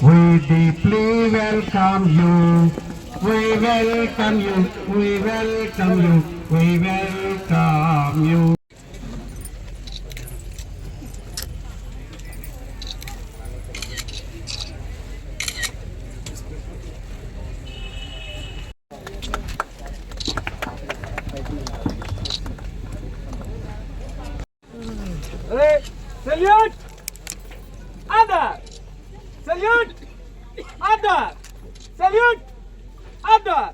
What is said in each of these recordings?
We deeply welcome you. We welcome you. We welcome you. We welcome you. Salute! Other! Salute! Other! Salute! Other!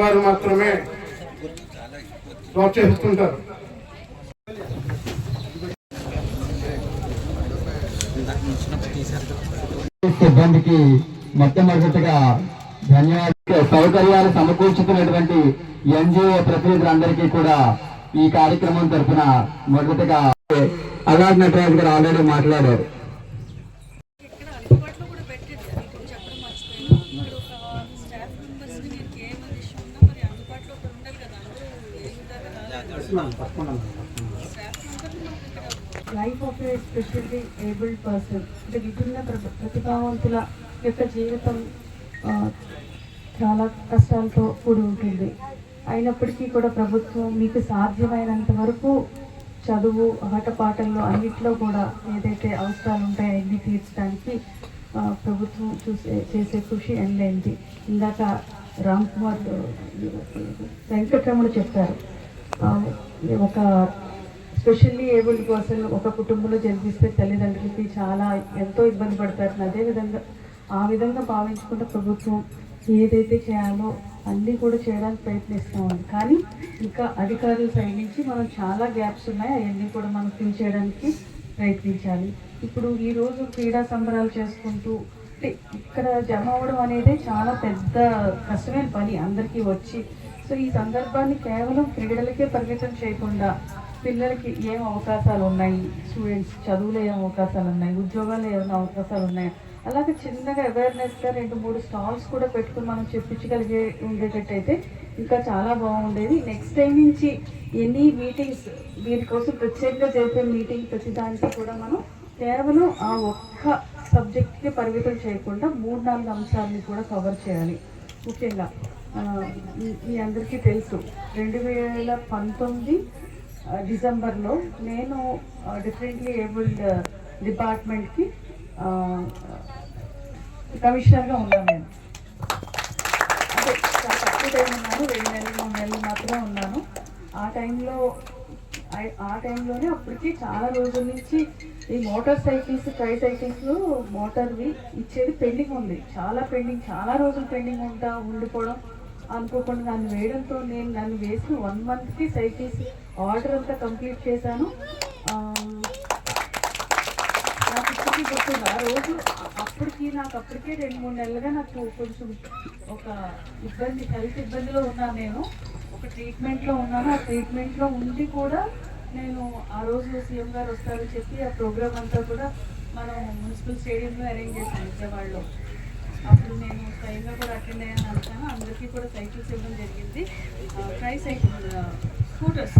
వారు మాత్రమే ప్రోత్సహిస్తుంటారు. సిబ్బందికి మొట్టమొదటిగా ధన్యవాదాలు. సౌకర్యాలు సమకూర్చుతున్నటువంటి NGO ప్రతినిధులందరికీ కూడా ఈ కార్యక్రమం తరఫున మొదటగా అలాగ్ నటరాజ్ గారు ఆల్రెడీ మాట్లాడారు. Life of A specially abled person అంటే విభిన్న ప్రతిభావంతుల యొక్క జీవితం చాలా కష్టాలతో కూడి ఉంటుంది. అయినప్పటికీ కూడా ప్రభుత్వం మీకు సాధ్యమైనంత వరకు చదువు ఆటపాటల్లో అన్నిట్లో కూడా ఏదైతే అవసరాలు ఉంటాయో అన్ని తీర్చడానికి ప్రభుత్వం చేసే కృషి ఎనలేనిది. ఇందాక రామ్ కుమార్ వెంకటరమణ చెప్పారు, ఒక స్పెషల్లీ ఏబుల్డ్ పర్సన్ ఒక కుటుంబంలో జన్మిస్తే తల్లిదండ్రులకి చాలా ఎంతో ఇబ్బంది పడతారు. అదేవిధంగా ఆ విధంగా భావించుకుంటే ప్రభుత్వం ఏదైతే చేయాలో అన్నీ కూడా చేయడానికి ప్రయత్నిస్తామండి. కానీ ఇంకా అధికారుల సైడ్ నుంచి మనం చాలా గ్యాప్స్ ఉన్నాయి, అవన్నీ కూడా మనం ఫిల్ చేయడానికి ప్రయత్నించాలి. ఇప్పుడు ఈరోజు క్రీడా సంబరాలు చేసుకుంటూ అంటే ఇక్కడ జమ అవ్వడం అనేది చాలా పెద్ద కష్టమైన పని అందరికీ వచ్చి. సో ఈ సందర్భాన్ని కేవలం క్రీడలకే పరిమితం చేయకుండా పిల్లలకి ఏం అవకాశాలు ఉన్నాయి, స్టూడెంట్స్ చదువులో ఏం అవకాశాలు ఉన్నాయి, ఉద్యోగాల్లో ఏమైనా అవకాశాలు ఉన్నాయి, అలాగే చిన్నగా అవేర్నెస్గా 2-3 స్టాల్స్ కూడా పెట్టుకుని మనం చెప్పించగలిగే ఉండేటట్టయితే ఇంకా చాలా బాగుండేది. నెక్స్ట్ టైం నుంచి ఎన్ని మీటింగ్స్ దీనికోసం ప్రత్యేకంగా జరిపే మీటింగ్ ప్రతిదానికి కూడా మనం కేవలం ఆ ఒక్క సబ్జెక్ట్కి పరిమితం చేయకుండా 3-4 అంశాలని కూడా కవర్ చేయాలి. ముఖ్యంగా మీ అందరికీ తెలుసు 2019 డిసెంబర్లో నేను డిఫరెంట్లీ ఏబుల్డ్ డిపార్ట్మెంట్కి కమిషనర్గా ఉన్నాను. నేను అంటే చాలా తక్కువ టైం ఉన్నాను, 2 నెలలు 3 నెలలు మాత్రమే ఉన్నాను. ఆ టైంలోనే అప్పటికి చాలా రోజుల నుంచి ఈ మోటార్ సైకిల్స్ ట్రై సైకిల్స్ మోటార్వి ఇచ్చేది పెండింగ్ ఉంది, చాలా రోజులు పెండింగ్ ఉండిపోవడం అనుకోకుండా నన్ను వేయడంతో నన్ను వేసిన 1 మంత్కి సైకిల్స్ ఆర్డర్ అంతా కంప్లీట్ చేశాను. నాకు ఇప్పటికీ గుర్తుంది ఆ రోజు. అప్పటికే 2-3 నెలలుగా నాకు కొంచెం ఒక హెల్త్ ఇబ్బందిలో ఉన్నాను. నేను ఒక ట్రీట్మెంట్లో ఉన్నాను. ఆ ట్రీట్మెంట్లో ఉండి కూడా నేను ఆ రోజు సీఎం గారు వస్తారని చెప్పి ఆ ప్రోగ్రామ్ అంతా కూడా మనం మున్సిపల్ స్టేడియంలో అరేంజ్ చేశాను విజయవాడలో. అప్పుడు నేను స్వయంగా కూడా అటెండ్ అయ్యాను అనుకున్నాను. అందరికీ కూడా సైకిల్స్ ఇవ్వడం జరిగింది, ట్రై సైకిల్ స్కూటర్స్.